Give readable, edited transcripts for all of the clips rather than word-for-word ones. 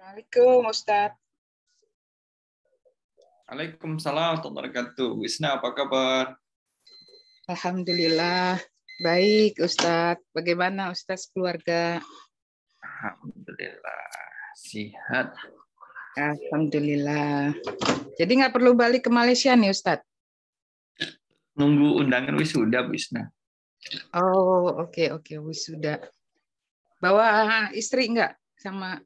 Assalamualaikum, Ustadz. Waalaikumsalam warahmatullahi wabarakatuh. Wisna, apa kabar? Alhamdulillah. Baik, Ustadz. Bagaimana Ustadz keluarga? Alhamdulillah. Sehat. Alhamdulillah. Jadi nggak perlu balik ke Malaysia nih, Ustadz? Nunggu undangan wisuda, Wisna. Oh, oke. Wisuda. Bawa istri nggak? Sama?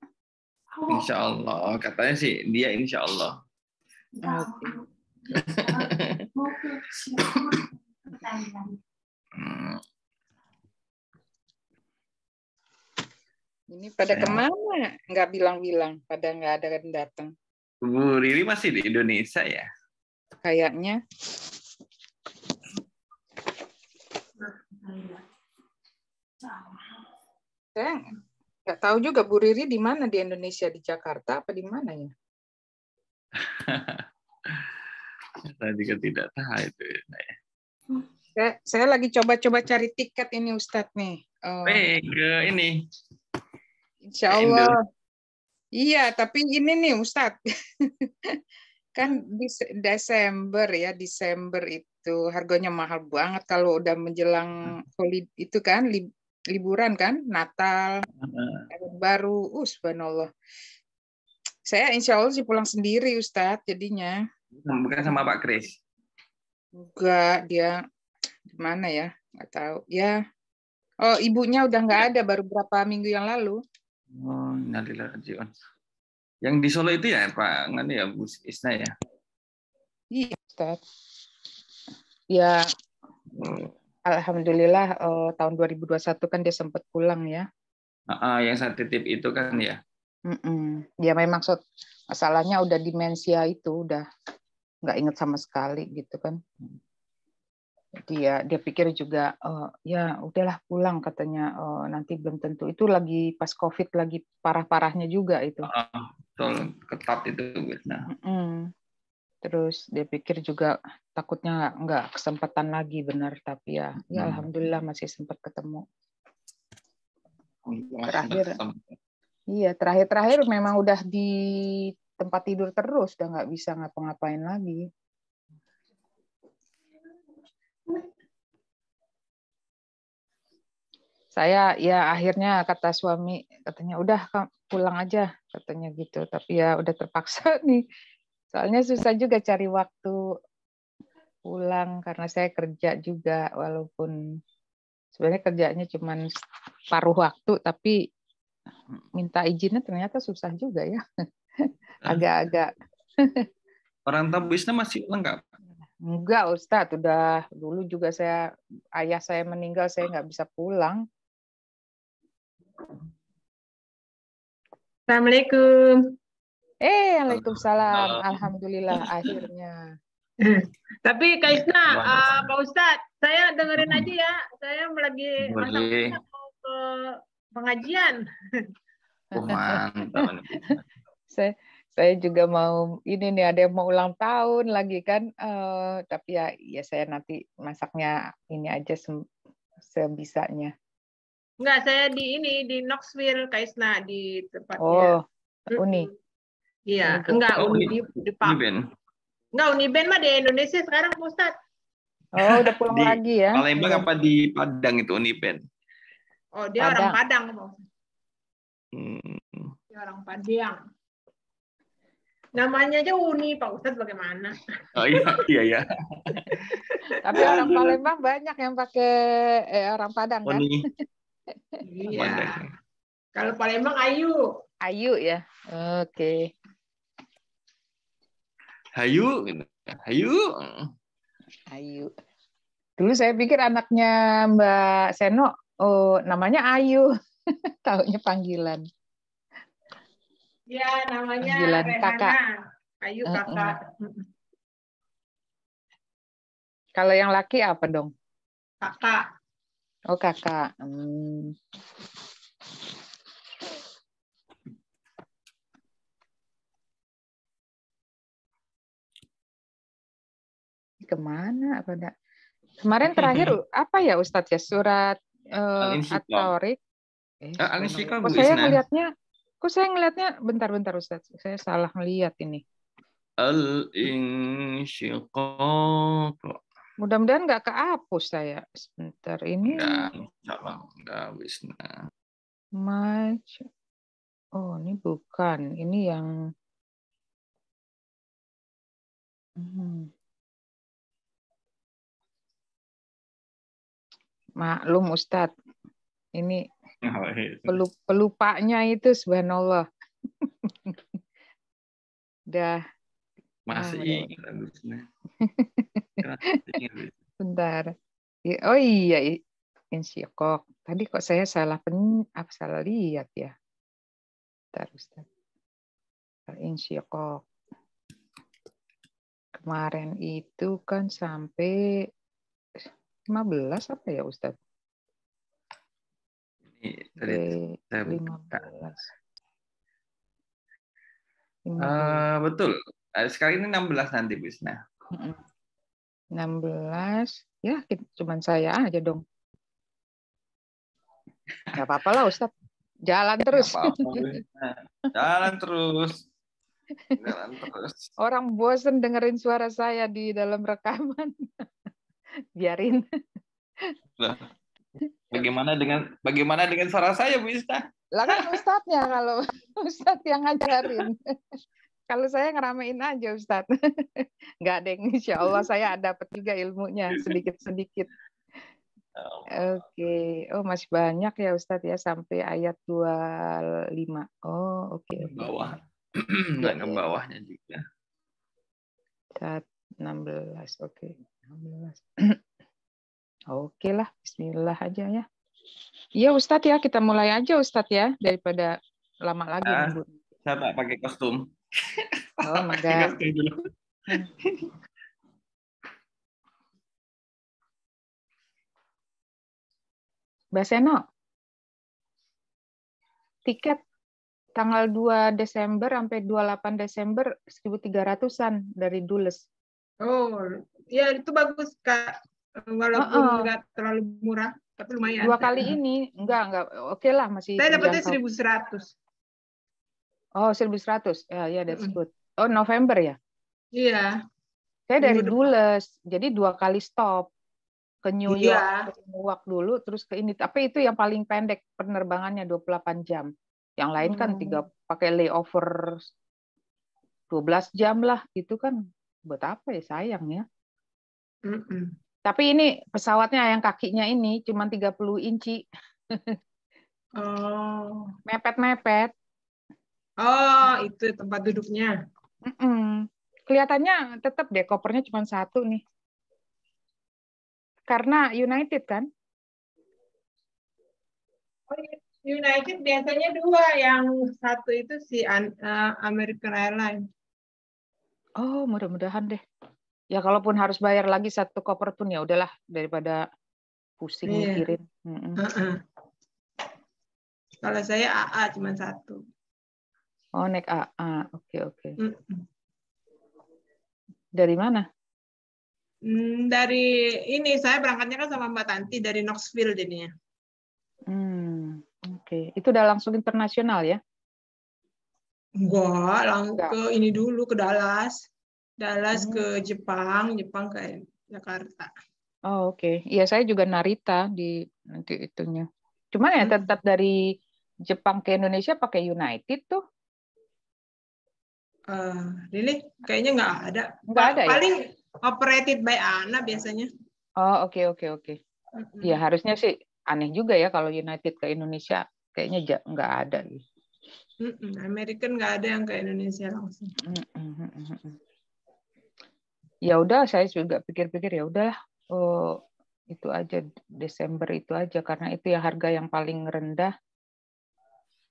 Insya Allah. Katanya sih, dia insya Allah. Oke. Ini pada kemana? Nggak bilang-bilang. Pada nggak ada yang datang. Bu Riri masih di Indonesia ya? Kayaknya. Saya nggak tahu juga Bu Riri di mana di Indonesia, di Jakarta apa di mana ya? Saya juga tidak tahu itu. Saya lagi coba-coba cari tiket ini Ustadz nih. Ke ini. Insya Allah. Iya, tapi ini nih Ustadz. Kan di Desember itu harganya mahal banget kalau udah menjelang itu kan liburan kan, Natal, Tahun Baru, subhanallah. Saya insya Allah sih pulang sendiri Ustadz jadinya. Bukan sama Pak Kris? Enggak, dia gimana ya, nggak tahu. Ya, oh ibunya udah nggak ada, baru berapa minggu yang lalu. Oh, innalillahi raji'un. Yang di Solo itu ya Pak Ngani ya Bu Isna ya? Iya Ustaz. Ya, alhamdulillah tahun 2021 kan dia sempat pulang ya. Yang saya titip itu kan ya? Ya memang masalahnya udah demensia itu, udah nggak inget sama sekali gitu kan. Dia pikir juga ya udahlah pulang katanya, nanti belum tentu, itu lagi pas COVID lagi parah-parahnya juga itu. Betul, ketat itu. Nah. Terus dia pikir juga takutnya nggak kesempatan lagi, benar, tapi ya alhamdulillah masih sempat ketemu. Terakhir memang udah di tempat tidur terus, udah nggak bisa ngapa-ngapain lagi. Saya ya akhirnya kata suami, katanya udah pulang aja katanya gitu, tapi ya udah terpaksa nih, soalnya susah juga cari waktu pulang karena saya kerja juga, walaupun sebenarnya kerjanya cuma paruh waktu, tapi minta izinnya ternyata susah juga ya. Agak-agak. Orang tua Bu Isna masih lengkap? Enggak Ustadz, udah dulu juga ayah saya meninggal, saya nggak bisa pulang. Assalamualaikum. Waalaikumsalam. Alhamdulillah akhirnya. Tapi Kak Isna, Pak Ustadz, saya dengerin aja ya. Saya lagi masak mau ke pengajian. Mantap. Saya juga mau ini nih, ada yang mau ulang tahun lagi kan, tapi ya saya nanti masaknya ini aja sebisanya. Enggak, saya di Knoxville, Kak Isna, di Oh, tempatnya. Uni. Iya, enggak Uni di Pak. Enggak, Uniben mah di Indonesia sekarang, Pak Ustadz. Oh, udah pulang lagi ya. Palembang apa di Padang itu Uniben? Oh, dia orang Padang, Pak. Dia orang Padang. Namanya aja Uni, Pak Ustadz, bagaimana? Oh iya. Tapi orang Palembang banyak yang pakai orang Padang kan? Uni. Iya. Kalau Palembang Ayu. Ayu ya. Oke. Ayu. Dulu saya pikir anaknya Mbak Seno, namanya Ayu. Taunya panggilan. Ya, namanya panggilan Rehana. Kakak. Ayu kakak. Kalau yang laki apa dong? Kakak. Oh, kakak. Kemana? Kemarin terakhir apa ya Ustadz ya? Surat At-Tariq. Al-Insyikaq Bu saya Isna. melihatnya Kok saya ngelihatnya bentar Ustaz. Saya salah ngelihat ini. Al-insyiqaq. Mudah-mudahan nggak kehapus saya. Sebentar ini. Enggak, Wisna. Oh, ini bukan. Ini yang maklum Ustadz. Ini pelupanya itu subhanallah. Dah. Masih Bentar. Oh iya, insyiqaq. Tadi kok saya salah lihat ya. Bentar Ustaz. Insyiqaq. Kemarin itu kan sampai 15 apa ya Ustaz? Ini 15. Betul. Sekali ini 16 nanti, Wisna. 16. Ya, cuman saya aja dong. Gak apa-apa lah, Ustaz. Jalan terus. Jalan terus. Orang bosen dengerin suara saya di dalam rekaman. Biarin. Bagaimana dengan suara saya, Bu Ista? Lah kan Ustadznya, kalau Ustadz yang ngajarin. Kalau saya ngeramein aja Ustadz. Enggak deh, insya Allah saya dapat juga ilmunya sedikit-sedikit. Oke. Oh, masih banyak ya Ustadz ya sampai ayat 25. Oh, oke. Bawah. Enggak ke bawahnya juga. 16. Oke. 16. Oke lah, bismillah aja ya. Iya Ustadz ya, kita mulai aja Ustadz ya daripada lama lagi nunggu. Saya tak pakai kostum. Oh, mangga. Mbak Seno, tiket tanggal 2 Desember sampai 28 Desember 1.300-an dari Dulles. Oh, ya itu bagus Kak. Walaupun nggak terlalu murah, tapi lumayan. 2 kali ini, enggak. Oke lah, masih saya dapatnya terjangkau. 1.100. Oh, 1.100. Ya, that's good. Oh, November ya? Iya. Saya dari Dulles, jadi 2 kali stop. Ke New York, ke Newark dulu, terus ke ini. Tapi itu yang paling pendek penerbangannya 28 jam. Yang lain kan pakai layover 12 jam lah. Itu kan buat apa ya, sayang ya. Tapi ini pesawatnya yang kakinya ini cuma 30 inci. Mepet-mepet. Oh, itu tempat duduknya. Kelihatannya tetap deh kopernya cuma 1 nih. Karena United kan? United biasanya 2, yang 1 itu si American Airlines. Oh, mudah-mudahan deh. Ya kalaupun harus bayar lagi 1 koper pun ya udahlah daripada pusing mikirin. Kalau saya AA cuma 1. Oh, naik AA. Oke. Dari mana? Dari ini, saya berangkatnya kan sama Mbak Tanti dari Knoxville jadinya. Oke. Itu udah langsung internasional ya? Enggak, langsung ke ini dulu, ke Dallas. Dallas ke Jepang ke Jakarta. Oh, oke. Iya, saya juga Narita di nanti itunya. Cuman ya tetap dari Jepang ke Indonesia pakai United tuh. Really? Kayaknya nggak ada. Nggak ada paling ya? Operated by ANA biasanya. Oh, oke. Iya, harusnya sih aneh juga ya kalau United ke Indonesia. Kayaknya nggak ada. American nggak ada yang ke Indonesia langsung. Ya udah, saya juga pikir-pikir ya udahlah. Oh, itu aja Desember itu aja karena itu ya harga yang paling rendah.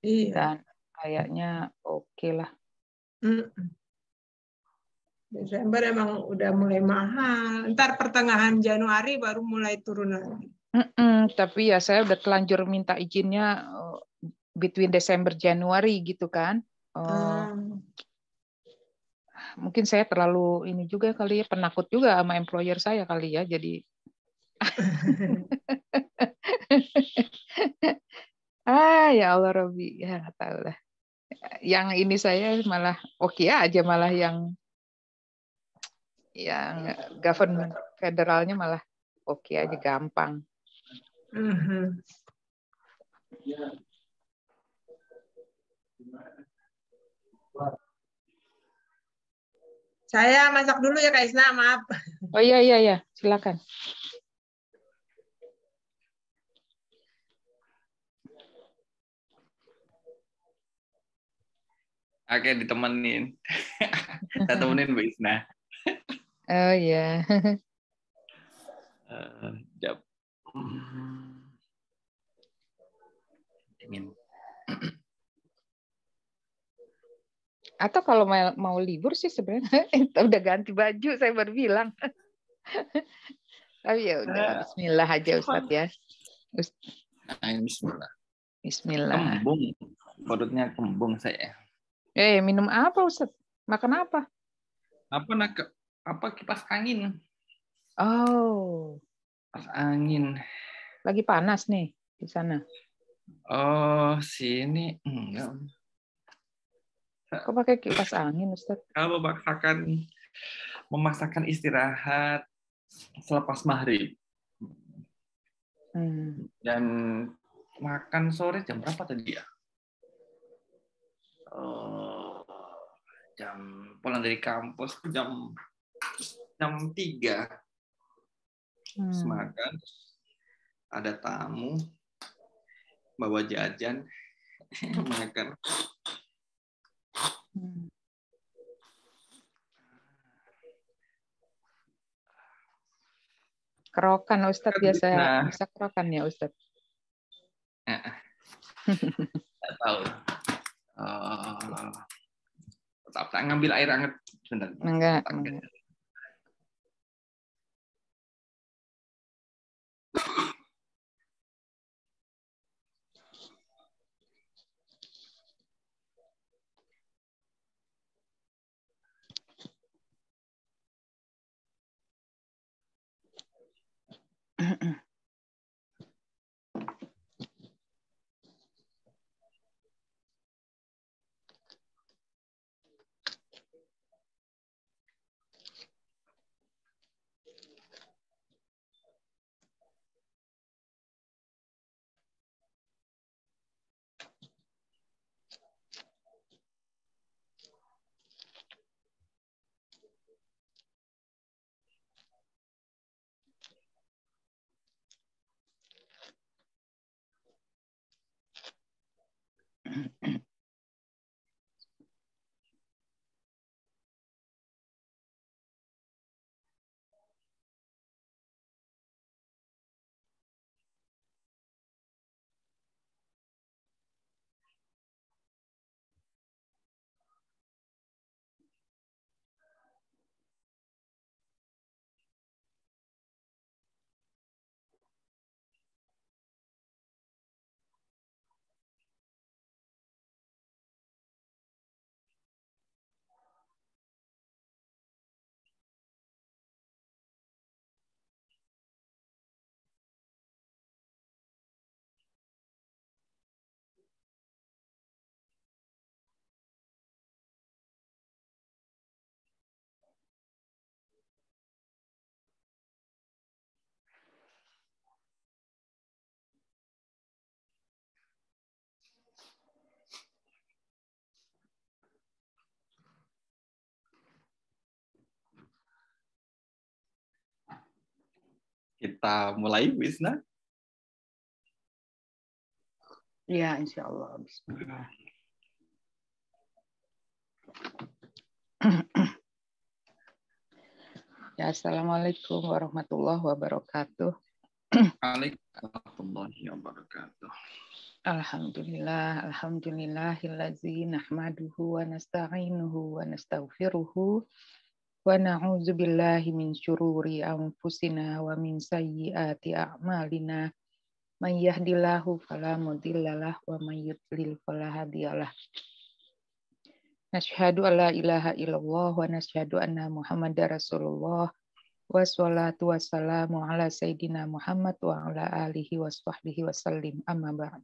Iya. Dan kayaknya oke lah. Desember emang udah mulai mahal. Ntar pertengahan Januari baru mulai turun lagi. Tapi ya saya udah telanjur minta izinnya between Desember Januari gitu kan. Mungkin saya terlalu ini juga kali ya, penakut juga sama employer saya kali ya, jadi ya Allah Robbi, ya nggak tahu lah. Yang ini saya malah oke aja, malah yang government federalnya malah oke aja, gampang. Saya masak dulu ya Kak Isna, maaf. Oh iya, silakan. Oke, ditemenin. Saya temenin Bu Isna. Oh iya. Jap. Dingin. Atau kalau mau libur sih sebenarnya udah ganti baju, saya baru bilang. Tapi ya udah, Bismillah aja Ustadz ya. Bismillah. Bismillah. Kembung, perutnya kembung saya. Minum apa Ustadz? Makan apa? Apa kipas angin? Oh. Kipas angin. Lagi panas nih di sana. Oh, sini enggak. Kok pakai kipas angin, Ustadz? Kalau memaksakan istirahat selepas maghrib. Dan makan sore jam berapa tadi ya? Jam pulang dari kampus jam 3. Makan, ada tamu, bawa jajan, makan. Kerokan Ustadz, bisa kerokan ya Ustadz? Tidak tahu. Tak ngambil air hangat. Bentar. Enggak. Kita mulai, Wisna. Ya, insya Allah. Bismillah. Ya, Assalamualaikum warahmatullahi wabarakatuh. Waalaikumsalam warahmatullahi wabarakatuh. Alhamdulillahillazi nahmaduhu wa nasta'inuhu wa nastaghfiruhu wa na'udzu billahi min syururi anfusina wa min sayyiati a'malina. May yahdihillahu fala mudhillalah wa may yudlil fala hadiyalah. Nasyhadu alla ilaha illallah wa nasyhadu anna Muhammadar Rasulullah. Wassalatu wassalamu ala sayyidina Muhammad wa ala alihi wa sahbihi wasallim, amma ba'd.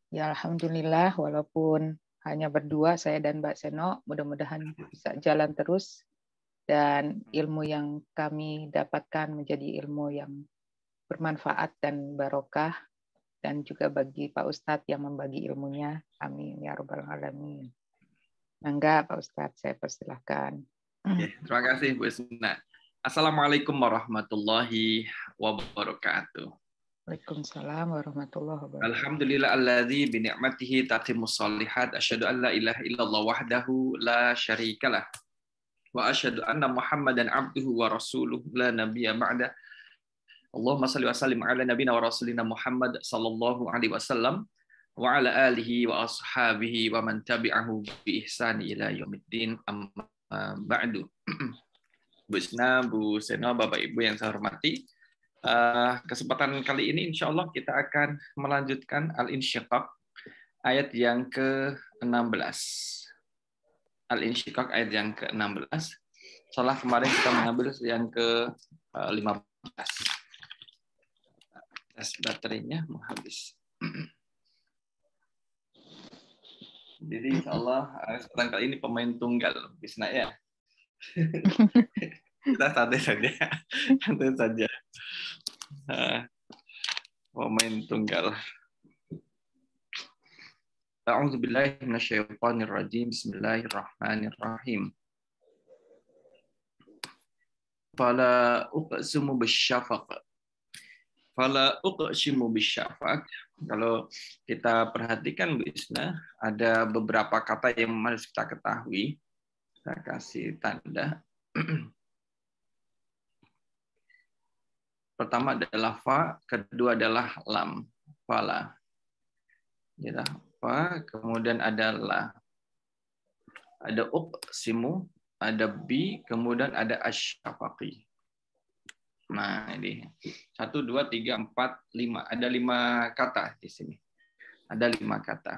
Ya alhamdulillah, walaupun hanya berdua, saya dan Mbak Seno. Mudah-mudahan bisa jalan terus dan ilmu yang kami dapatkan menjadi ilmu yang bermanfaat dan barokah, dan juga bagi Pak Ustadz yang membagi ilmunya. Amin ya Rabbal Alamin. Mangga Pak Ustadz, saya persilahkan. Oke, terima kasih Bu Isna. Assalamualaikum warahmatullahi wabarakatuh. Waalaikumsalam warahmatullahi wabarakatuh. Alhamdulillah alladzi bi ni'matihi tatimmus shalihat. Asyhadu an la ilaha illallah wahdahu la syarikalah. Wa asyhadu anna Muhammadan abduhu wa rasuluhu la nabiyya ba'da. Allahumma shalli wa sallim ala nabiyyina wa rasulina Muhammad sallallahu alaihi wasallam wa ala alihi wa ashabihi wa man tabi'ahu bi ihsani ila yaumiddin, amma ba'du. Bu Isna, Bu Seno, Bapak Ibu yang saya hormati, kesempatan kali ini insya Allah kita akan melanjutkan Al-Insyiqaq ayat yang ke-16. Al-Insyiqaq ayat yang ke-16. Setelah kemarin kita mengambil yang ke-15. Tes baterainya mau habis. Jadi insya Allah kesempatan kali ini pemain tunggal, Bisna ya. Kita santai saja. Pemain tunggal. A'udzubillahi minasyaitonirrajim. Bismillahirrahmanirrahim. Fala uqsimu bisyafaq. Fala uqsimu bisyafaq. Kalau kita perhatikan Bu Isna, ada beberapa kata yang harus kita ketahui. Saya kasih tanda. Pertama adalah fa, kedua adalah lam. Fala. Jadi fa, kemudian ada la. Ada uqsimu, ada bi, kemudian ada asyafaqi. Nah, ini 1, 2, 3, 4, 5. Ada 5 kata di sini. Ada 5 kata.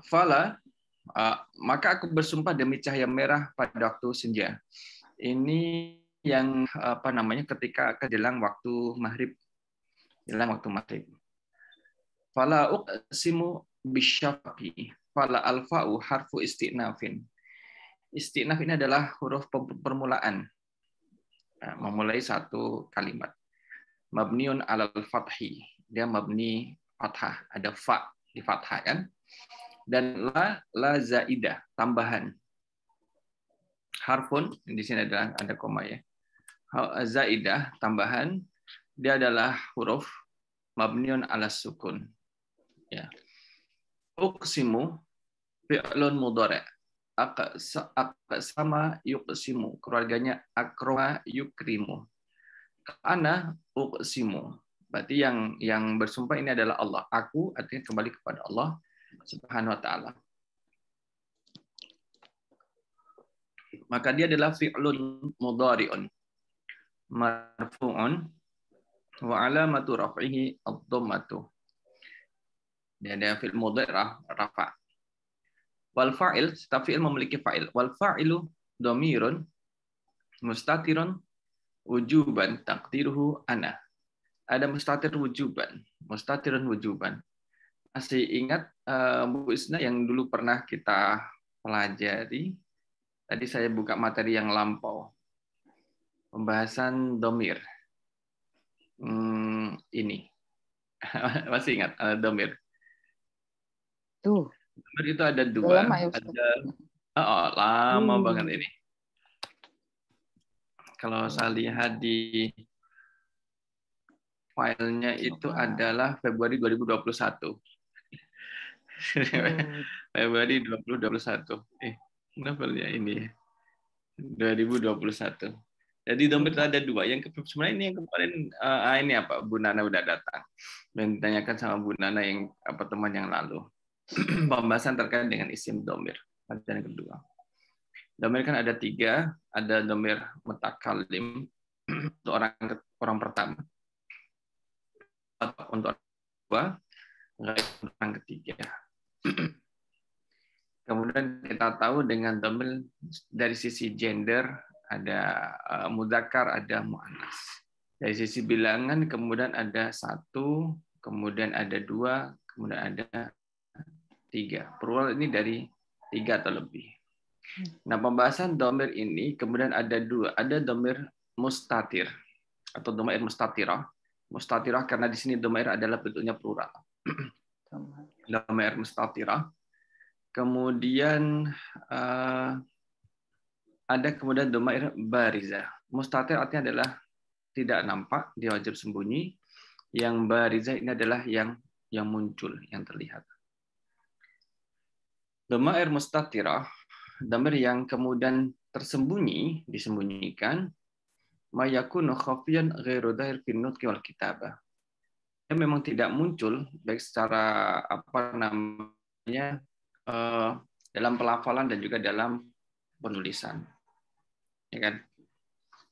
Fala, maka aku bersumpah demi cahaya merah pada waktu senja. Ini yang ketika kejelang waktu maghrib. Jelang waktu maghrib. Fala uqsimu bisyafaqi. Fala alfa'u harfu istinafin. Istinaf ini adalah huruf permulaan. Memulai satu kalimat. Mabniun alal fathi. Dia mabni fathah. Ada fa di fathah kan. Dan la zaidah, tambahan. Harfun, di sini ada koma ya. Zaidah, tambahan. Dia adalah huruf mabniun ala sukun. Ya. Uqsimu fi'lun mudhari'. Aqsama yuqsimu, keluarganya akroma yukrimu. Ana uqsimu, berarti yang bersumpah ini adalah Allah. Aku artinya kembali kepada Allah Subhanahu wa ta'ala. Maka dia adalah fi'lun mudhari'un marfu'un wa alamatu raf'ihi ad-dhammatu. Dia ada fi'il mudhari' rafa'. Wal fa'il, setiap fi'il memiliki fa'il. Wal fa'ilu dhamirun mustatirun wujuban taqdiruhu ana. Ada mustatir wujuban, mustatirun wujuban. Masih ingat Bu Isna yang dulu pernah kita pelajari? Tadi saya buka materi yang lampau. Pembahasan dhamir. Ini. Masih ingat dhamir? Tuh. Dhamir itu ada 2. Lama, ya, lama banget ini. Kalau saya lihat di filenya itu adalah Februari 2021. Februari 2021. Kenapa ya ini? 2021. Jadi dhamir itu ada 2. Yang sebenarnya ini yang kemarin ini apa? Bu Nana udah datang. Dan ditanyakan sama Bu Nana yang pertemuan yang lalu. Pembahasan terkait dengan isim dhamir. Pelajaran kedua. Dhamir kan ada 3. Ada dhamir mutakallim untuk orang pertama. Untuk orang kedua, untuk orang ketiga. Kemudian kita tahu dengan dhamir dari sisi gender ada mudzakkar, ada muannas. Dari sisi bilangan kemudian ada 1, kemudian ada 2, kemudian ada 3. Plural ini dari 3 atau lebih. Nah, pembahasan domir ini kemudian ada 2. Ada domir mustatir atau domair mustatirah. Mustatirah karena di sini domair adalah bentuknya plural. Domair mustatirah. Kemudian ada kemudian domair barizah. Mustatir artinya adalah tidak nampak, dia wajib sembunyi. Yang barizah ini adalah yang muncul, yang terlihat. Domair mustatirah, domair yang kemudian tersembunyi, disembunyikan, mayakunu khafiyan ghairu dhahir fi nutqi wal kitabah. Dia memang tidak muncul baik secara dalam pelafalan dan juga dalam penulisan. Ya kan?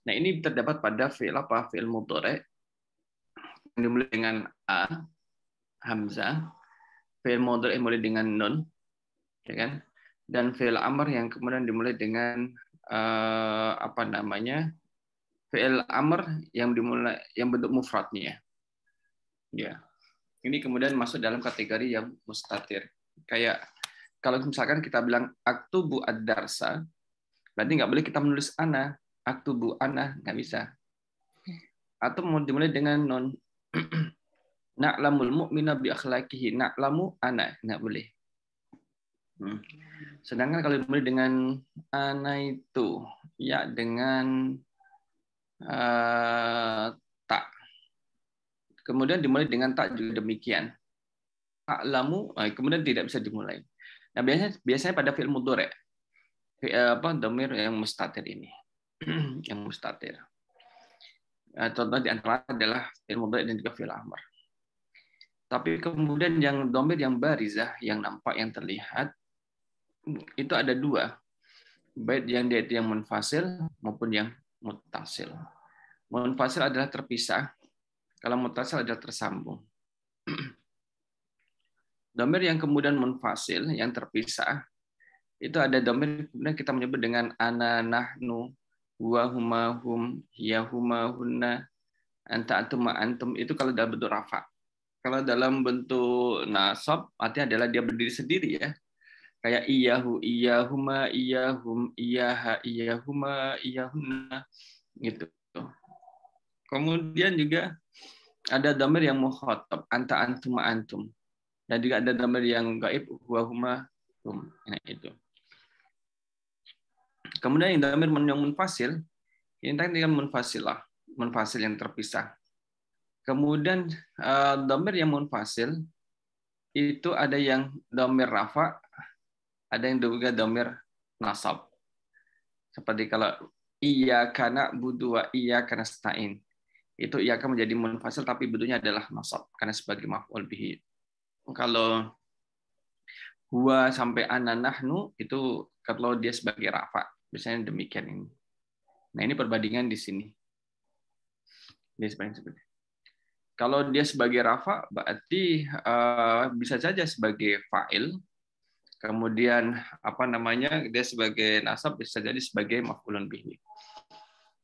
Nah, ini terdapat pada fi'il fi'il mudhari' yang dimulai dengan a, hamzah, fi'il mudhari' dimulai dengan nun, ya kan? Dan fi'il amr yang kemudian dimulai dengan fi'il amr yang bentuk mufradnya. Ya. Ini kemudian masuk dalam kategori yang mustatir. Kayak kalau misalkan kita bilang aktubu ad-darsa, berarti nggak boleh kita menulis ana, aktubu ana, nggak bisa. Atau mau dimulai dengan non. Na'lamul mu'mina bi akhlaqihi, na'lamu ana, nggak boleh. Sedangkan kalau dimulai dengan ana itu, ya dengan tak. Kemudian dimulai dengan tak juga demikian. Ta'lamu, kemudian tidak bisa dimulai. Nah, biasanya pada fi'il mudhari', domir yang mustatir ini. Yang mustatir. Contoh di antara adalah fi'il mudhari' dan juga fi'il amr. Tapi kemudian yang domir yang barizah, yang nampak, yang terlihat, itu ada 2. Baik yang dia itu yang munfasil maupun yang muttasil. Munfasil adalah terpisah, kalau muttasil adalah tersambung. Domir yang kemudian munfasil, yang terpisah, itu ada domir kemudian kita menyebut dengan ana, nahnu, huwa, huma, hum, hiya, huma, hunna, anta, antum, antum. Itu kalau dalam bentuk rafa. Kalau dalam bentuk nasab, artinya adalah dia berdiri sendiri ya. Kayak iyahu, iyahuma, iyahum, iyaha, iyahuma, iyahunna. Gitu. Kemudian juga ada domir yang mukhatab, anta, antum, antum. Dan juga ada domir yang gaib, huwa, huma, hum. Nah, itu. Kemudian yang domir yang munfasil, ini tadi dengan munfasilah, munfasil yang terpisah. Kemudian domir yang munfasil itu ada yang domir rafa, ada yang juga domir nasab. Seperti kalau iyyaka na'budu wa iyyaka nasta'in. Itu iyyaka menjadi munfasil tapi bentuknya adalah nasab karena sebagai maf'ul bihi. Kalau huwa sampai ana nahnu itu kalau dia sebagai rafa, biasanya demikian ini. Nah, ini perbandingan di sini. Dia seperti kalau dia sebagai rafa berarti bisa saja sebagai fa'il. Kemudian dia sebagai nasab bisa jadi sebagai maf'ulun bihi.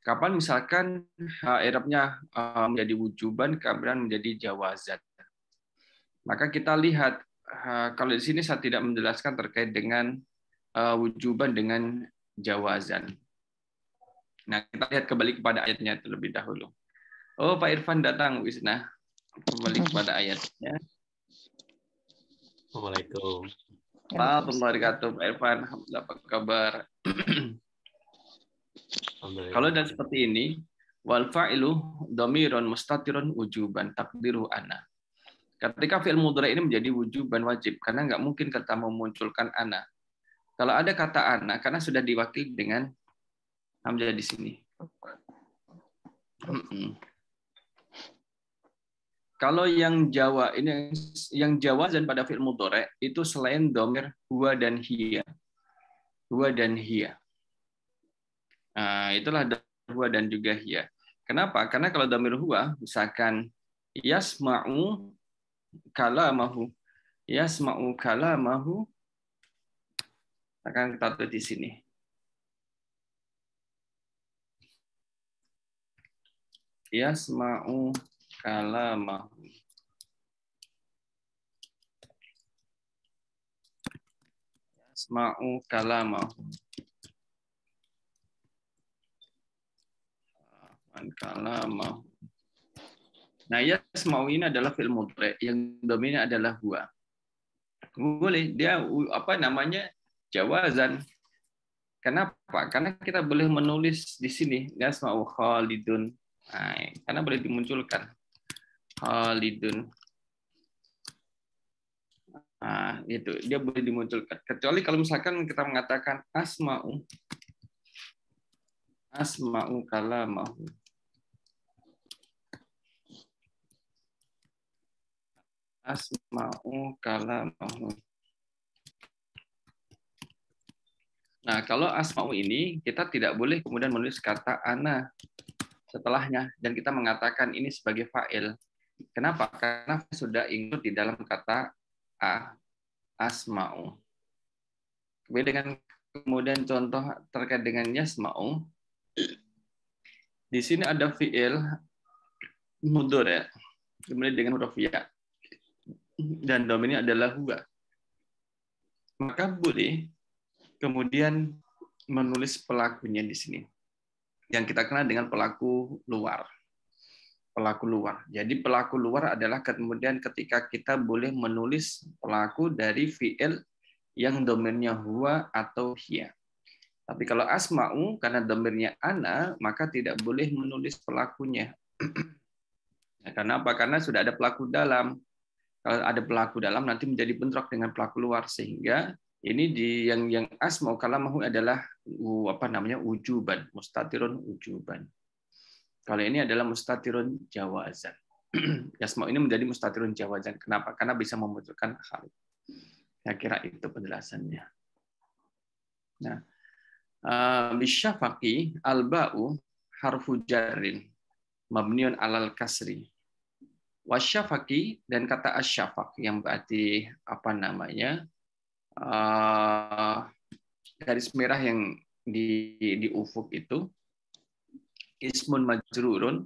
Kapan misalkan i'rabnya menjadi wujuban kemudian menjadi jawazan. Maka kita lihat kalau di sini saya tidak menjelaskan terkait dengan wujuban dengan jawazan. Nah, kita lihat kembali kepada ayatnya terlebih dahulu. Oh, Pak Irfan datang, Wisna. Kembali kepada ayatnya. Assalamualaikum. Warahmatullahi wabarakatuh, Pak Irfan. Apa kabar? Kalau dan seperti ini, wal fa'ilu dhamirun mustatirun wujuban takdiru ana. Ketika fi'il mudhari ini menjadi wujuban wajib karena nggak mungkin kita memunculkan ana. Kalau ada kata ana karena sudah diwakili dengan hamzah di sini. Kalau yang Jawa ini yang jawazan pada fi'il mudhari itu selain dhamir huwa dan hiya. Huwa dan hiya. Nah, itulah huwa dan juga hiya. Kenapa? Karena kalau dhamir huwa misalkan yasma'u kalamahu. Yasma'u kalamahu akan kita tulis di sini. Yasma'u kalamahu. asma'u kalamahu. Kalamahu. Nah, yasma'u ini adalah fi'il mudhari yang dominnya adalah huwa. Boleh dia apa namanya? Jawazan. Kenapa? Karena kita boleh menulis di sini yasma'u Khalidun. Nah, karena boleh dimunculkan Khalidun. Nah, itu dia boleh dimunculkan. Kecuali kalau misalkan kita mengatakan asma'u kalamahu. Asma'u kalamahu. Nah, kalau asma'u ini kita tidak boleh kemudian menulis kata ana setelahnya dan kita mengatakan ini sebagai fa'il. Kenapa? Karena sudah include di dalam kata asma'u. Dengan kemudian contoh terkait dengan yasma'u. Di sini ada fi'il mudhari kemudian dengan huruf ya dan dominnya adalah huwa. Maka boleh kemudian menulis pelakunya di sini. Yang kita kenal dengan pelaku luar. Pelaku luar. Jadi pelaku luar adalah kemudian ketika kita boleh menulis pelaku dari fi'il yang domirnya huwa atau hiya. Tapi kalau asma'u karena domirnya ana, maka tidak boleh menulis pelakunya. Karena apa? Karena sudah ada pelaku dalam. Kalau ada pelaku dalam nanti menjadi bentrok dengan pelaku luar sehingga ini di yang asma'u kalamahu adalah apa namanya ujuban, mustatirun ujuban. Kalau ini adalah mustatirun jawazan. Asma'u ini menjadi mustatirun jawazan. Kenapa? Karena bisa memunculkan hal. Saya kira itu penjelasannya. Nah, bisyafaqi al-ba'u harfu jarrin mabniun alal kasri. Wasyafaqi dan kata asyafaq yang berarti apa namanya? Garis merah yang di ufuk itu ismun majrurun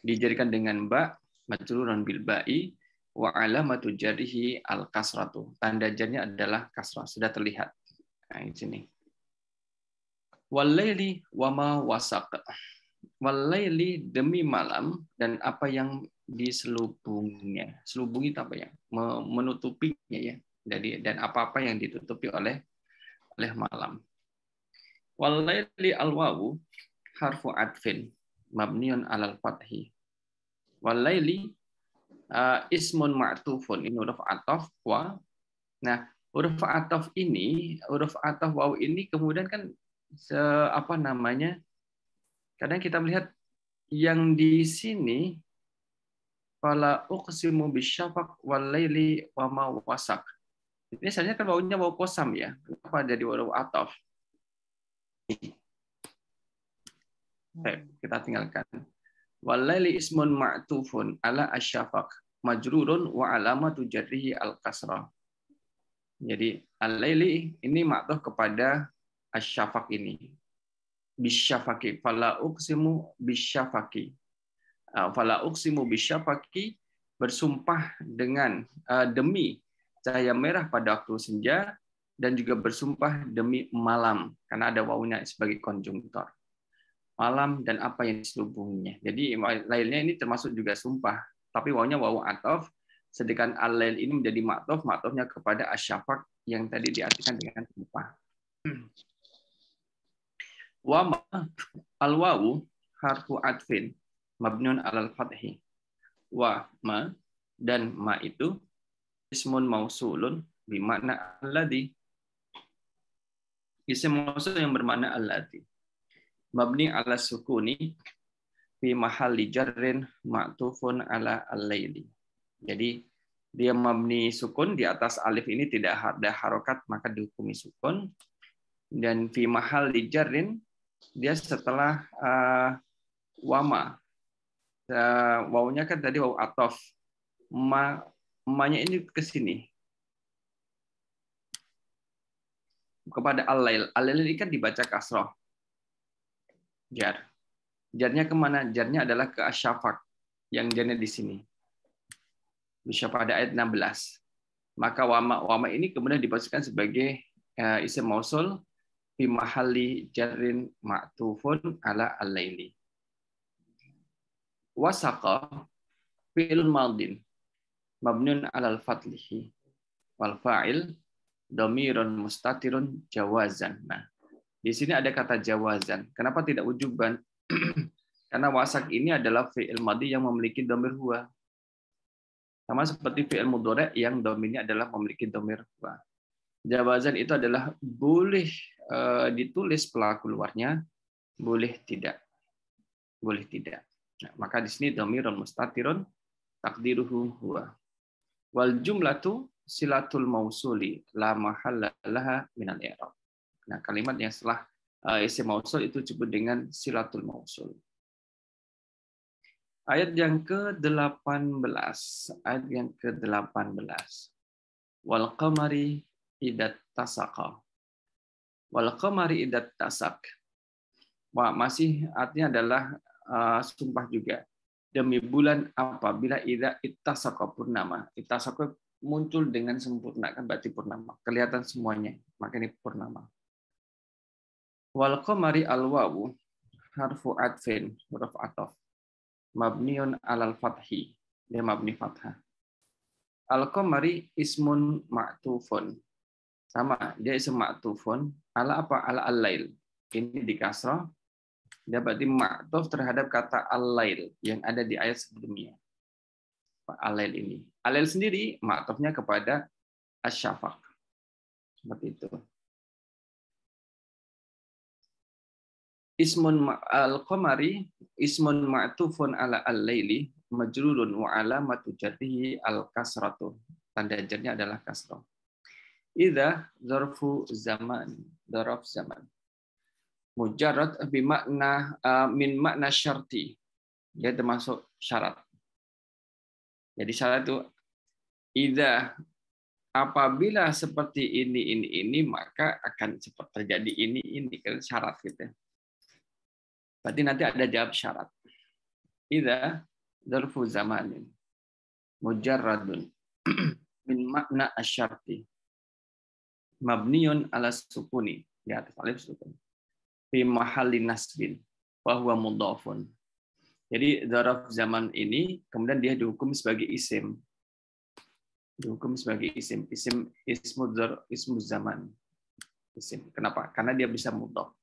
dijadikan dengan ba majrurun bil ba'i wa alamatu jarrihi al kasratu. Tanda jarnya adalah kasrah, sudah terlihat. Nah, di sini. Walaili wa ma wasaq. Walaili demi malam dan apa yang diselubungnya. Selubungi itu apa ya? Menutupinya ya. Dan apa-apa yang ditutupi oleh malam. Walaili al-wawu harfu atfin mabniun alal fathi. Walaili ismun ma'tufun, ini huruf ataf wa. Nah, huruf ataf wawu ini kemudian kan apa namanya? Kadang kita melihat yang di sini fala uqsimu bisyafaq walaili wa ma wasaq. Ini sebenarnya kan wawunya wawu qasam ya. Kenapa jadi wawu ataf? Baik, kita tinggalkan. Walaili ismun ma'tufun ala asyafaq majrurun wa alamatu jarrihi al-kasrah. Jadi al-laili ini ma'tuf kepada asyafaq ini. Bisyafaqi fala uqsimu bisyafaqi. Fala uqsimu bisyafaqi bersumpah dengan demi cahaya merah pada waktu senja dan juga bersumpah demi malam karena ada wawunya sebagai konjungtor. Malam dan apa yang diselubunginya. Jadi lainnya ini termasuk juga sumpah, tapi wawunya wawu ataf, sedangkan al-lail ini menjadi ma'tufnya kepada asyafaq yang tadi diartikan dengan sumpah. Wa ma al-wawu harfu atfin mabniun alal fathi. Wa ma dan ma itu ismun mausulun bimakna alladhi. Isim mausul yang bermakna alladhi. Mabni ala sukuni fi mahalli jarrin ma'tufun ala al-laili. Jadi dia mabni sukun di atas alif ini tidak ada harokat maka dihukumi sukun, dan fi mahalli jarrin dia setelah wama. Wawunya kan tadi wawu ataf. Ma-nya ini ke sini. Kepada al-lail. Al-lail ini kan dibaca kasroh. Jar. Jarnya kemana? Jarnya adalah ke asyafaq. Yang jarnya di sini. Bisa pada ayat 16. Maka wama ini kemudian dipastikan sebagai isim mausul fi mahalli jarrin ma'tufun ala al-laili. Wasaqa fi'il madin mabniun ala al-fathihi wal fa'il dhamirun mustatirun jawazan. Nah, di sini ada kata jawazan. Kenapa tidak wujuban? Karena wasak ini adalah fi'il madhi yang memiliki dhamir huwa. Sama seperti fi'il mudhari' yang domirnya adalah memiliki dhamir huwa. Jawazan itu adalah boleh ditulis pelaku luarnya, boleh tidak. Boleh tidak. Nah, maka di sini dhamirun mustatirun taqdiruhu huwa. Wal jumlatu silatul mausuli la mahalla laha minal i'rab. Nah, kalimat yang setelah isim mausul itu disebut dengan silatul mausul. Ayat yang ke-18. Ayat yang ke-18. Wal qamari idat tasaqa. Wal qamari idat tasak. Wah, masih artinya adalah sumpah juga. Demi bulan apabila idza ittasaqa purnama. Ittasaqa muncul dengan sempurna, kan berarti purnama. Kelihatan semuanya, maka ini purnama. Wal qamari al-wawu harfu atfin, huruf ataf. Mabniun alal fathi, dia mabni fathah. Al-qamari ismun ma'tufun. Sama, dia ism ma'tufun ala apa? Ala al-lail. Ini di kasrah. Dia berarti ma'tuf terhadap kata al-lail yang ada di ayat sebelumnya. Al-lail ini. Al-lail sendiri ma'tufnya kepada asy-syafaq. Seperti itu. Ismun al-qamari ismun ma'tufun ala al-laili majrurun wa alamatu jarrihi al-kasratu. Tanda jarnya adalah kasrah. Idza dzarfu zaman, dzaraf zaman. Mujarrad bimakna min makna syarti. Dia termasuk syarat. Jadi syarat itu idza apabila seperti ini maka akan seperti terjadi ini kan syarat gitu. Berarti nanti ada jawab syarat. Idza dzarfu zamanin mujarradun min makna asyarti mabniun ala sukuni di atas alif sukun fi mahalli nasbin wa huwa mudhafun. Jadi dzaraf zaman ini kemudian dia dihukum sebagai isim. Dihukum sebagai isim. Ismu zaman. Isim. Kenapa? Karena dia bisa mudhaf.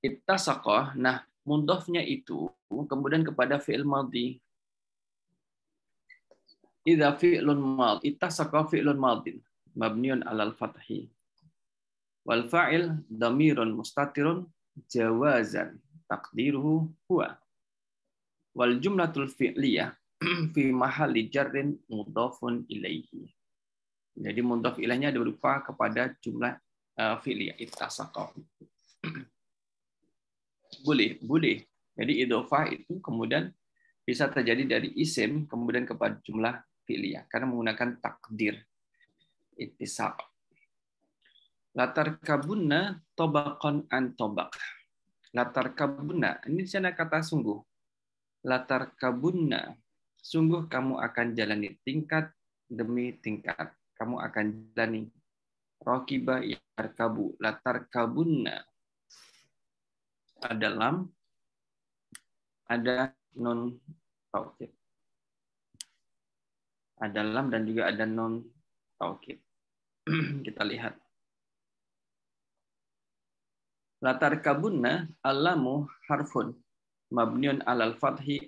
Ittasaqa, nah mudhafnya itu kemudian kepada fi'il madhi. Idza fi'lun madhi, ittasaqa fi'lun madhin mabniun 'alal fathi. Wal fa'il dhamirun mustatirun jawazan taqdiruhu huwa. Wal jumlatul fi'liyah fi mahalli jarrin mudhafun ilaihi. Jadi mudhaf ilaihnya berupa kepada jumlah fi'liyah ittasaqa. Boleh. Jadi idhofah itu kemudian bisa terjadi dari isim kemudian kepada jumlah fi'liyah karena menggunakan takdir ittisaq. Latar kabunna tobaqan an tobaq. Latar kabunna ini di sana kata sungguh. Latar kabunna sungguh kamu akan jalani tingkat demi tingkat. Kamu akan jalani raqiba yarkabu. Latar kabunna ada lam, ada nun taukid. Ada lam dan juga ada nun taukid. Kita lihat. Latar kabunna alamu harfun mabniun alal fathi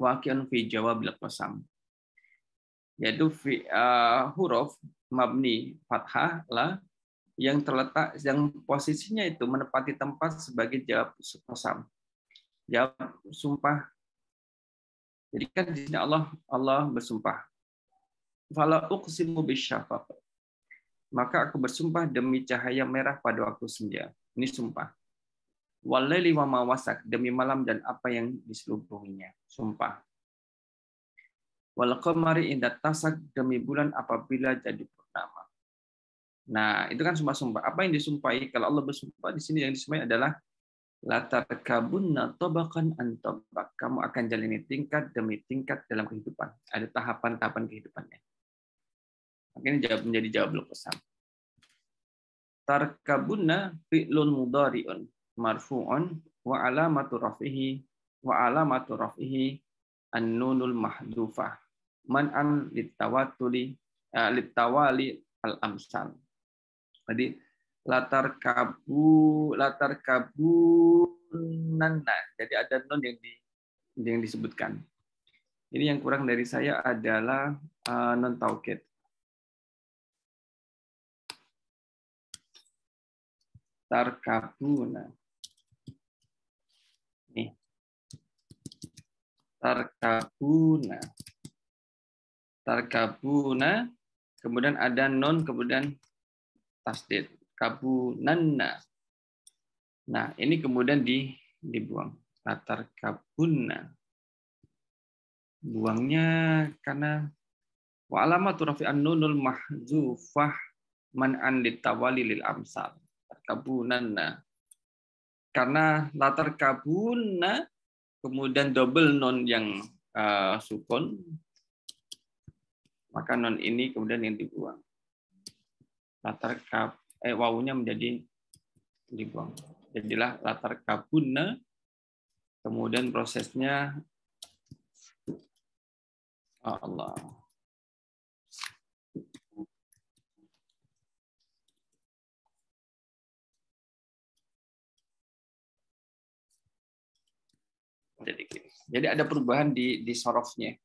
waqi'un fi jawabil qasam. Yaitu huruf mabni fathah la yang terletak yang posisinya itu menepati tempat sebagai jawab qasam. Jawab sumpah. Jadi kan di sini Allah bersumpah. Fala uqsimu bisyafaq. Maka aku bersumpah demi cahaya merah pada waktu senja. Ini sumpah. Walaili wa ma wasak, demi malam dan apa yang diselubunginya. Sumpah. Wal qamari idza tasak, demi bulan apabila jadi purnama. Nah, itu kan sumpah-sumpah. Apa yang disumpahi? Kalau Allah bersumpah di sini yang disumpahi adalah latar kabunna tobaqan an tobaq. Kamu akan jalani tingkat demi tingkat dalam kehidupan. Ada tahapan-tahapan kehidupannya. Ini menjadi jawab qasam. tarkabunna fi'lun mudhari'un marfu'un wa alamatu raf'ihi an-nunul mahdhufah man'an litawali al-amsal. Jadi latar kabunanna. Jadi ada nun yang disebutkan. Ini yang kurang dari saya adalah nun taukid. Tarkabuna. Nih. Tarkabuna. Kemudian ada nun, kemudian tasdid. Kabunanna. Nah, ini kemudian dibuang. Tarkabuna. Buangnya karena wa alamatu rafi'an nunul mahdzufah man'an litawali lil amsal. Tarkabunanna. Karena latar kabuna kemudian double non yang sukun, maka non ini kemudian yang dibuang. Wawunya menjadi dibuang. Jadilah latar kabuna, kemudian prosesnya Allah. Jadi ada perubahan di sorofnya.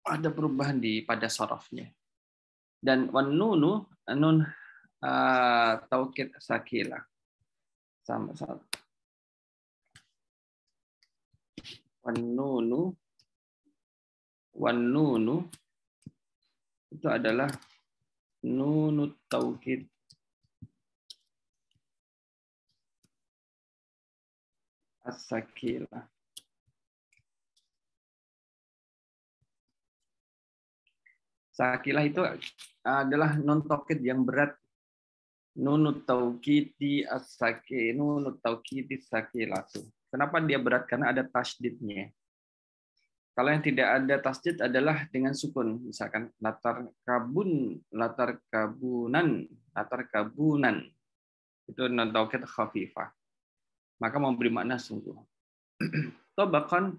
Ada perubahan pada sorofnya. Dan nun taukid sakila. Sama. Wannunu itu adalah nunut taukid as-sakila. Sakilah itu adalah non taukid yang berat. Nunut taukidi as-sakil, nunut taukidi sakilatu. Kenapa dia berat? Karena ada tasdidnya. Kalau yang tidak ada tasdid adalah dengan sukun. Misalkan latar kabunan. Itu non taukid khafifah. Maka memberi makna sungguh. Tabaqan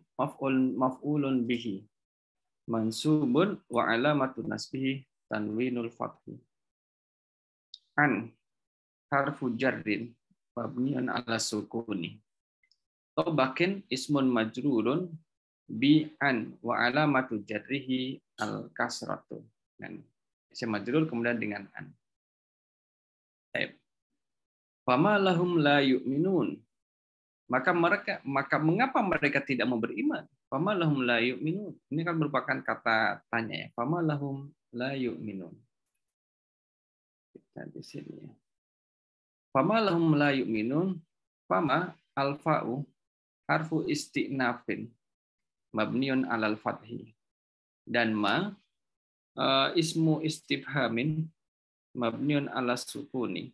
maf'ulun bihi. Mansubun wa alamatun nasbihi tanwinul fathi. An harfu jarrin mabniun ala sukuni. Tabaqin ismun majrurun bi an wa alamatu jarrihi al kasratu. Dan isim majrur kemudian dengan an. Baik. Fama lahum la yu'minun. Maka mengapa mereka tidak mau beriman? Fama lahum la yu'minun. Ini kan merupakan kata tanya ya. Fama lahum la yu'minun. Kita di sini ya. Fama lahum la yu'minun. Fama alfa'u harfu isti'nafin mabniun alal fathi. Dan ma ismu istifhamin mabniun ala sukuni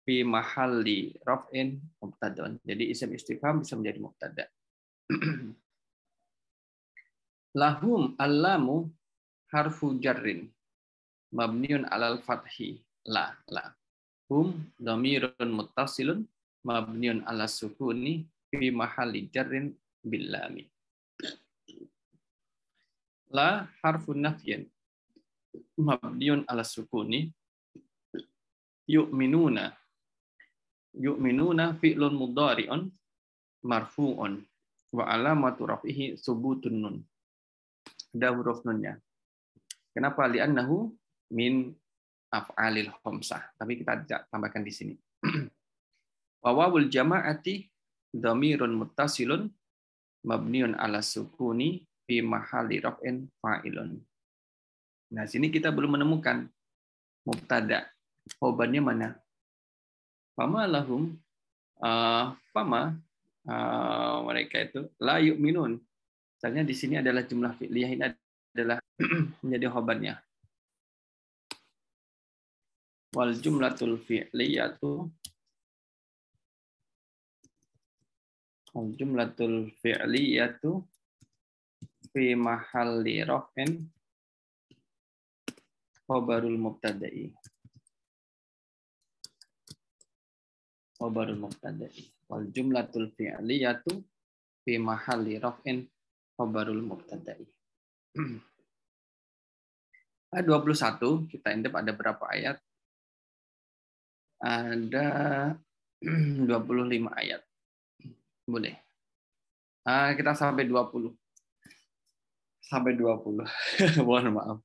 fi mahalli raf'in mubtada'un. Jadi isim istifham bisa menjadi mubtada'. Lahum allamu harfu jarrin mabniun alal fathi la. Hum dhamirun muttasilun mabniun ala sukuni fi mahalli jarrin bil lami. La harfu nafyin mabniun ala sukuni yu'minuna fi'lun mudhari'un marfu'un wa alamatu raf'ihi subutun nun. Ada huruf nunnya. Kenapa? Li'annahu min af'alil khamsah. Tapi kita tambahkan di sini. Wa wawul jama'ati dhamirun muttasilun mabniun ala sukuni fi mahalli raf'in fa'ilun. Nah, sini kita belum menemukan mubtada. Khobarnya mana? Fama lahum mereka itu la yu'minun. Misalnya di sini adalah jumlah fi'liyah, ini adalah menjadi khobarnya. Wal jumlatul fi'liyatu fi mahalli raf'in khobarul mubtada'i. khabarul mubtada'i. Wal jumlatul fi'liyatu fi mahalli raf'in khabarul mubtada'i. 21 kita intip ada berapa ayat? Ada 25 ayat. Boleh. Kita sampai 20. Sampai 20. Mohon maaf.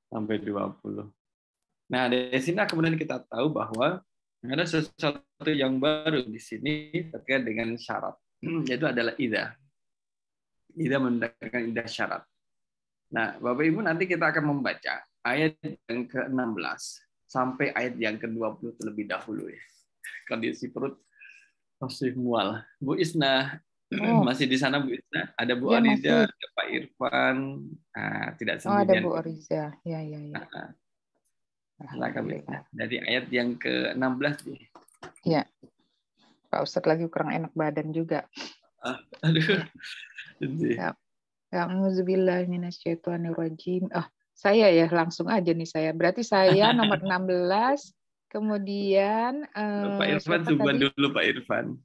Sampai 20. Nah, dari sini kemudian kita tahu bahwa ada sesuatu yang baru di sini terkait dengan syarat. Yaitu adalah idza. Idza mendatangkan idza syarat. Nah, Bapak Ibu nanti kita akan membaca ayat yang ke-16 sampai ayat yang ke-20 terlebih dahulu ya. Kondisi perut masih mual. Bu Isna masih di sana Bu Isna? Ada Bu Ya, Ariza, masih. ada Pak Irfan. Tidak Oh, ada sendirian. Bu Ariza. Ya. Silakan Bu Isna. Dari ayat yang ke-16 nih. Ya. Pak Ustadz lagi kurang enak badan juga. Aduh. Ya. A'udzubillahi minasyaitonirrajim. Saya ya langsung aja nih saya. Berarti saya nomor 16, kemudian Pak Irfan suban dulu Pak Irfan.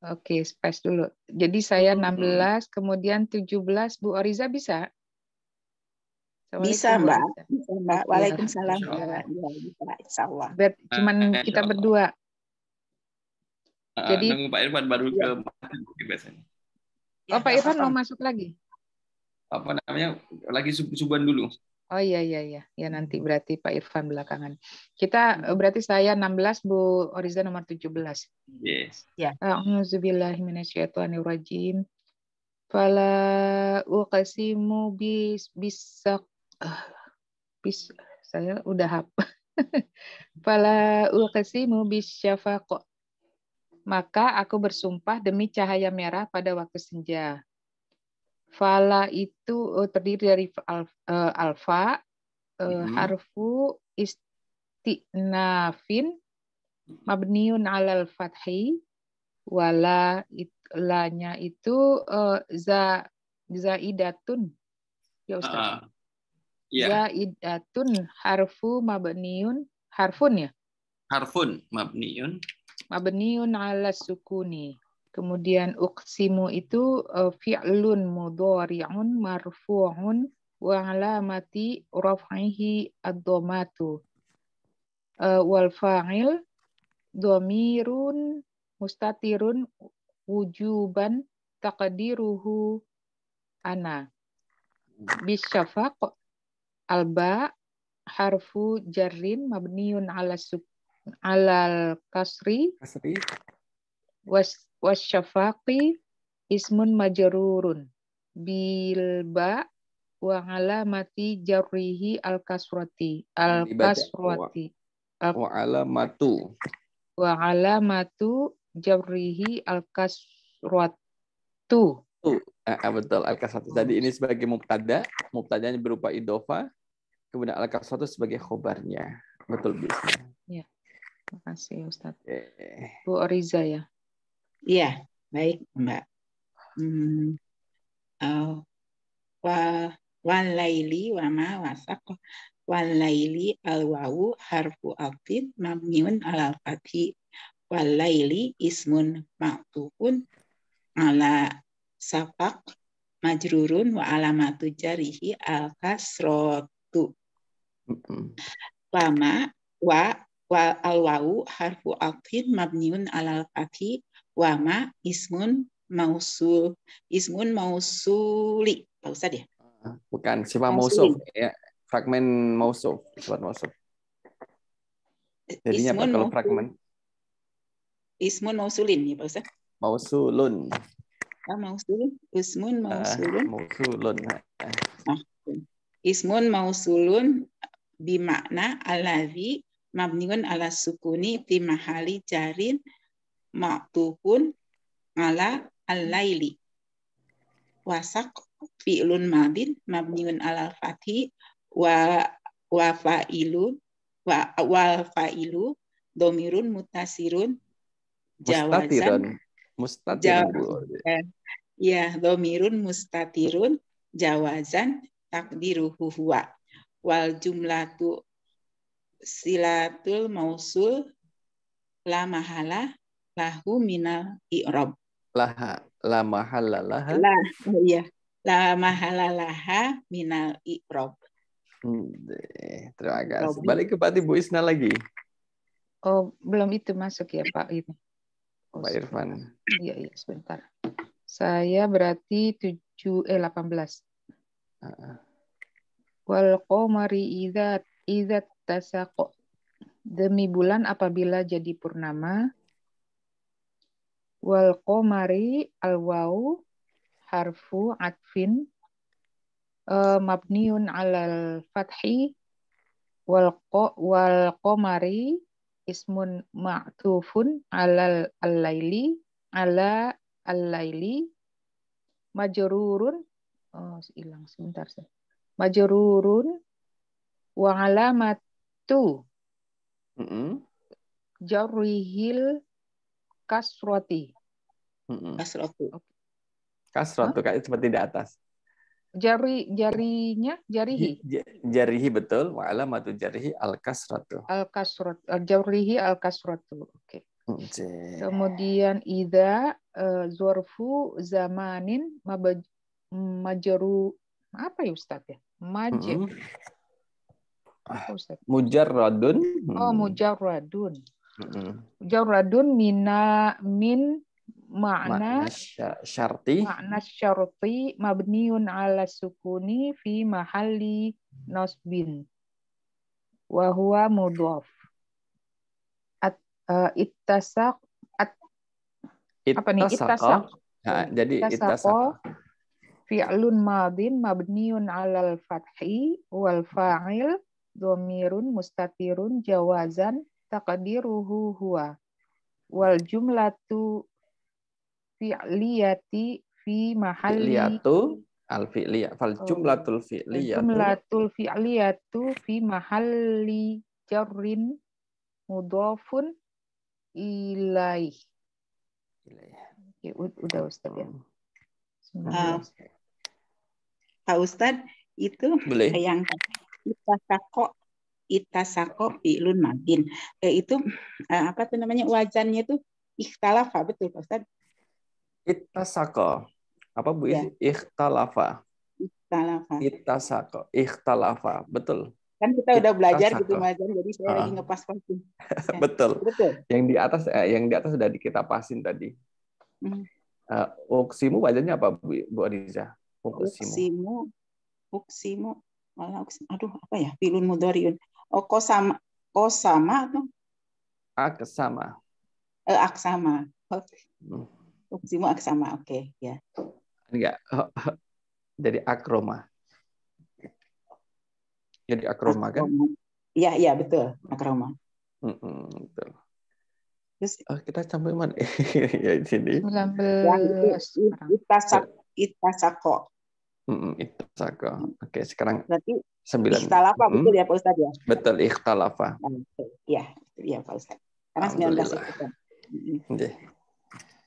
Oke, space dulu. Jadi saya 16, kemudian 17. Bu Oriza bisa? Bisa, Mbak. Bisa, Mbak. Waalaikumsalam. Ya, bisa, insyaallah. Cuman kita berdua. Jadi nunggu Pak Irfan baru ke biasanya. Oh, Pak Irfan mau masuk lagi? Apa namanya? Lagi subuhan dulu. Oh iya. Ya nanti berarti Pak Irfan belakangan. Kita berarti saya 16, Bu Oriza nomor 17. Yes. Ya. A'udzubillahi minasyaitonirrajim. Fala uqsimu saya udah hafal. Fala uqsimu bisyafaq. Maka aku bersumpah demi cahaya merah pada waktu senja. Fala itu terdiri dari alfa, harfu istinafin, mabniun alal fathi, wala lanya itu zaidatun. Ya Ustaz. Zaidatun harfu mabniun, harfun ya? Harfun mabniun ala sukuni. Kemudian uqsimu itu fi'lun mudhari'un marfu'un wa alamati raf'ihi ad-dhammatu. Wal fa'il dhamirun mustatirun wujuban taqdiruhu ana. Bisyafaq alba harfu jarrin mabniun alal kasri wasyafaqi ismun majrurun bilba wa alamati jarrihi al kasrati wa alamatu jarrihi al kasratu. Betul, al kasratu. Jadi ini sebagai mubtadanya berupa idhofa, kemudian al kasratu sebagai khobarnya. Betul bisa. Ya. Makasih Ustaz. Bu Oriza ya. Iya, baik Mbak. Walaili wama wasaq walaili alwawu harfu atfin mabniun alal fathi walaili ismun ma'tufun ala safaq majrurun wa alamatu jarihi al kasratu. Wama wa alwawu harfu atfin mabniun alal fathi wama ismun mausuli. Pak Ustaz ya? Bukan, sifat mausuf ya. Fragmen mausuf, sifat mausuf. Jadinya apa kalau fragmen? Ismun mausulin ya Pak Ustaz? Mausulun. Mausulun. Ismun mausulun. Mausulun. Ismun mausulun bimakna alladzi mabniun ala sukuni fi mahali jarin ma'tufun ala al-laili. Wasaq fi'lun madin mabniun ala fathi wa fa'ilu domirun mutasirun jawazan domirun mustatirun jawazan takdiruhu huwa wal jumlatu silatul mausul la mahala lahu minal i'rab. La mahalla laha. Iya. La mahala laha minal i'rab. Terima kasih. Balik ke Bu Isna lagi. Oh, belum itu masuk ya Pak ini. Pak Irfan. Iya, sebentar. Saya berarti 18. Wal qamari idza tasaqa. Demi bulan apabila jadi purnama. Wal qamari al-waw harfu atfin mabniun 'alal fathi wal qamari ismun ma'tufun 'alal al-laili ala al-laili majrurun hilang sebentar saya. Majrurun wa alamatu jarrihil kasrati. Kasratu kayak seperti di atas. Jarihi. Jarihi betul. Wa alamatu jarihi al-kasratu. Jarihi al-kasratu. Oke. Kemudian idza zorfu zamanin majru apa ya Ustaz ya? Mujarradun. Mujarradun. Mujarradun min makna syarti mabniun ala sukuni fi mahalli nasbin wa huwa mudhaf. Ittasaq apa nih? Ittasaq. Jadi ittasaq fi'lun madin mabniun alal fathi wal fa'il dhamirun mustatirun jawazan taqdiruhu huwa wal jumlatu fi'liyati fi mahalli al-fi'liyah fal jumlatul fi'liyatu fi mahalli jarrin mudhafun ilaih. Udah Ustaz ya. Pak Ustadz itu boleh. Yang itasako fi'lun madin. Itu apa tuh namanya wajannya tuh ikhtalafa, betul Pak Ustadz? Ittasako. Apa Bu? Ya. Ikhtalafa. Ikhtalafa. Betul. Kan kita udah belajar gitu wajan, jadi saya lagi ngepas-pasin. Betul. Yang di atas sudah kita pasin tadi. Uksimu wajannya apa Bu Ariza? Uksimu. Aduh, apa ya? Filun mudhariun. Kosama atau? Aksama. Aksama. Uksimu aksama. Oke, ya. Enggak. Jadi akroma. Jadi akroma kan? Iya, betul. Akroma. Betul. Terus kita sampai mana? Ya di sini. 19. Itasako. Itasako. Oke, sekarang berarti 9. Ikhtalafa betul ya Pak Ustadz ya? Betul, ikhtalafa. Iya Pak Ustadz. Sekarang 19 itu.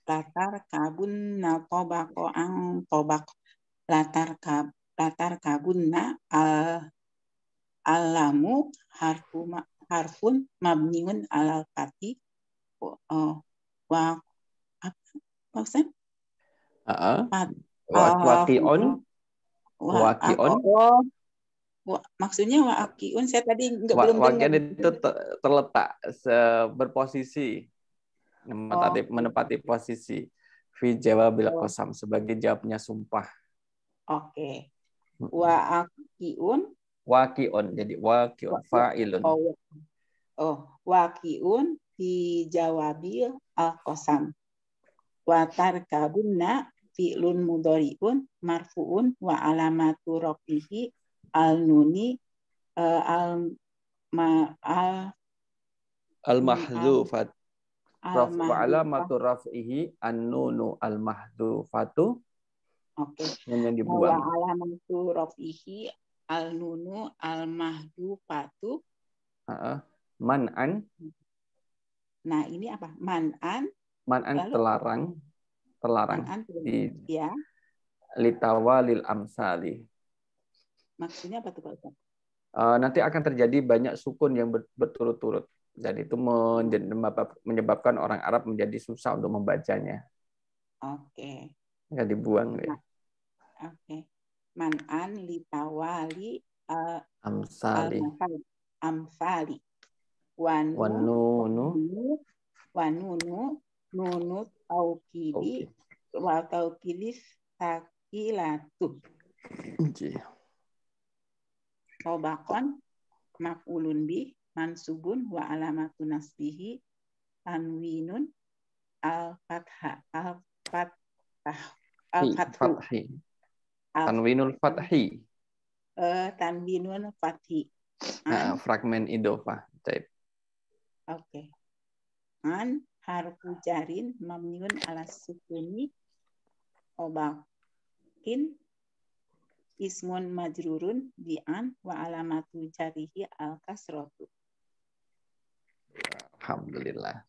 Latar kabunna tobako ang tobak. Latar kabunna alamu harfun mabniun alal fati wa apa Pak Ustadz? Waqi'un. Maksudnya waqi'un saya tadi belum dengar. Itu terletak berposisi menempati posisi fi jawabil qasam sebagai jawabnya sumpah. Oke. Waqi'un jadi waqi'un fa'ilun. Waqi'un fi jawabil al-qasam. Wa tarkabunna fi'lun mudhari'un marfu'un wa alamatu rafihi al-nuni al-mahdzufat wa alamatu rafihi an-nunu al-mahdzufatu. Oke. Yang dibuang. Wa alamatu rafihi al-nunu al-mahdzufatu. Man'an. Nah, ini apa? Man'an terlarang ya. Litawalil amsali. Maksudnya apa tuh Pak Ustaz? Nanti akan terjadi banyak sukun yang berturut-turut. Dan itu menyebabkan orang Arab menjadi susah untuk membacanya. Oke. Nggak dibuang deh. Oke. Man'an litawali Amsali. amsali. Wanunu. Nunu taukidi wa taukidis sakilatu. Tobakon maf'ulun bih mansubun wa alamatu nasbihi tanwinun al-fathu. Tanwinul fathi. Tanwinul fathi. Fragmen idofah. Oke. An harfu jarin mamniun ala sukuni obakin ismun majrurun bi an wa alamatu jarihi al kasrotu. Alhamdulillah.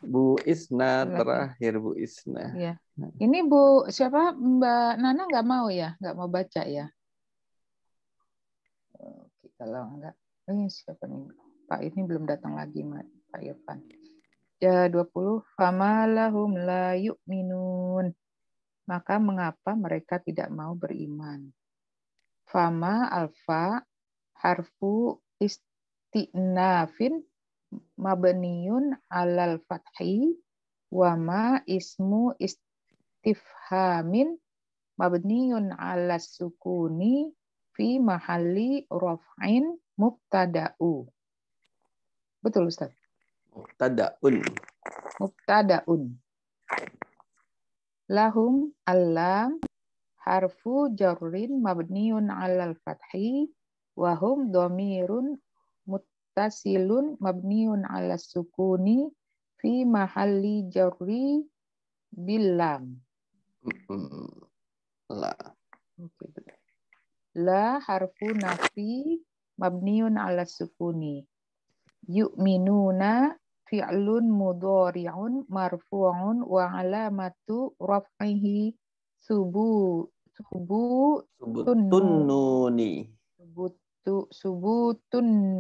Bu Isna terakhir, Bu Isna. Ya. Ini Bu siapa, Mbak Nana nggak mau ya, nggak mau baca ya? Oke, kalau enggak, ini siapa nih? Pak ini belum datang lagi, Pak Irfan. Ya 20. Fama lahum la yu'minun. Maka mengapa mereka tidak mau beriman? Fama alfa harfu istinafin mabniun alal fathi wa ma ismu istifhamin mabniun ala sukuni fi mahalli raf'in mubtada'u. Betul Ustaz? Mubtada'un. Lahum allam harfu jarrin mabniun alal fathi wa hum dhamirun muttasilun mabniun ala sukuni fi mahalli jarri billam. La harfu nafi mabniun ala sukuni. Yu'minuna fi'lun mudhari'un marfu'un wa alamatu raf'ihi subutun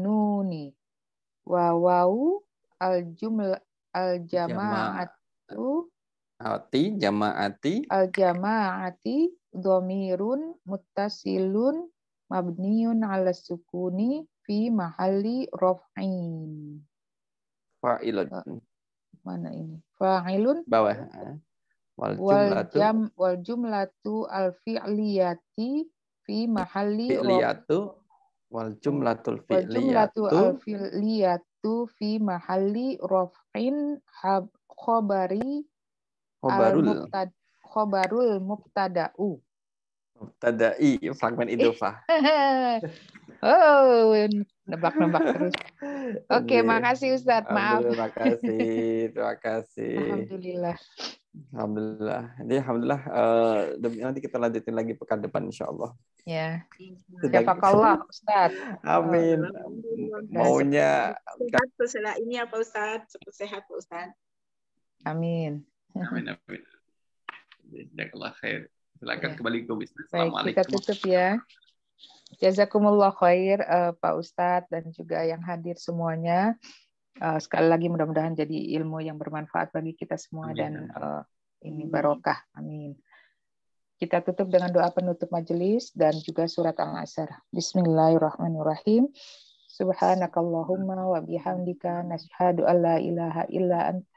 nuni wa wau al jama'ati dhamirun muttasilun mabniun ala sukuni fi mahalli raf'in. Fa'ilun. Mana ini? Fa'ilun. Bawah. Wal jumlatu al fi'liyati fi mahalli wal jumlatul fi'liyatu fi mahalli raf'in khobarul mubtada'u. Mubtada'i fragmen idofah. Oh, nebak-nebak terus. Oke, makasih Ustadz. Maaf. Terima kasih. Alhamdulillah. Jadi alhamdulillah nanti kita lanjutin lagi pekan depan insyaallah. Ya. Jazakallah Ustadz. Amin. Maunya setelah ini ya Pak Ustadz, cepat sehat Pak Ustadz. Amin. Amin. Jazakallah khair. Silakan kembali ke bisnis. Baik, kita tutup ya. Jazakumullah khair Pak Ustadz dan juga yang hadir semuanya. Sekali lagi mudah-mudahan jadi ilmu yang bermanfaat bagi kita semua. Amin. Dan ini barokah. Amin. Kita tutup dengan doa penutup majelis dan juga surat Al-Asr. Bismillahirrahmanirrahim. Subhanakallahumma wa bihamdika nashhadu an la ilaha illa anta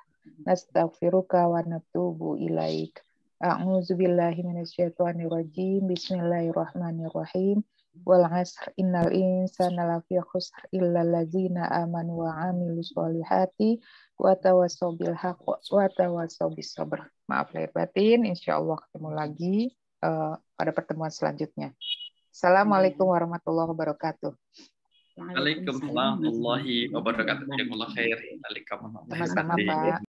nastaghfiruka wa natubu ilaik. A'udzubillahi minasyaitonirrajim. Bismillahirrahmanirrahim. Wal 'asr innal insana lafi khusr illa allazina amanu wa 'amilus sholihati wa tawassaw bil haqq wa tawassaw bis sabr. Maaf lahir batin, insyaallah ketemu lagi pada pertemuan selanjutnya. Assalamualaikum warahmatullahi wabarakatuh. Waalaikumsalam warahmatullahi wabarakatuh. Jazakumullah khair. Sama-sama Pak.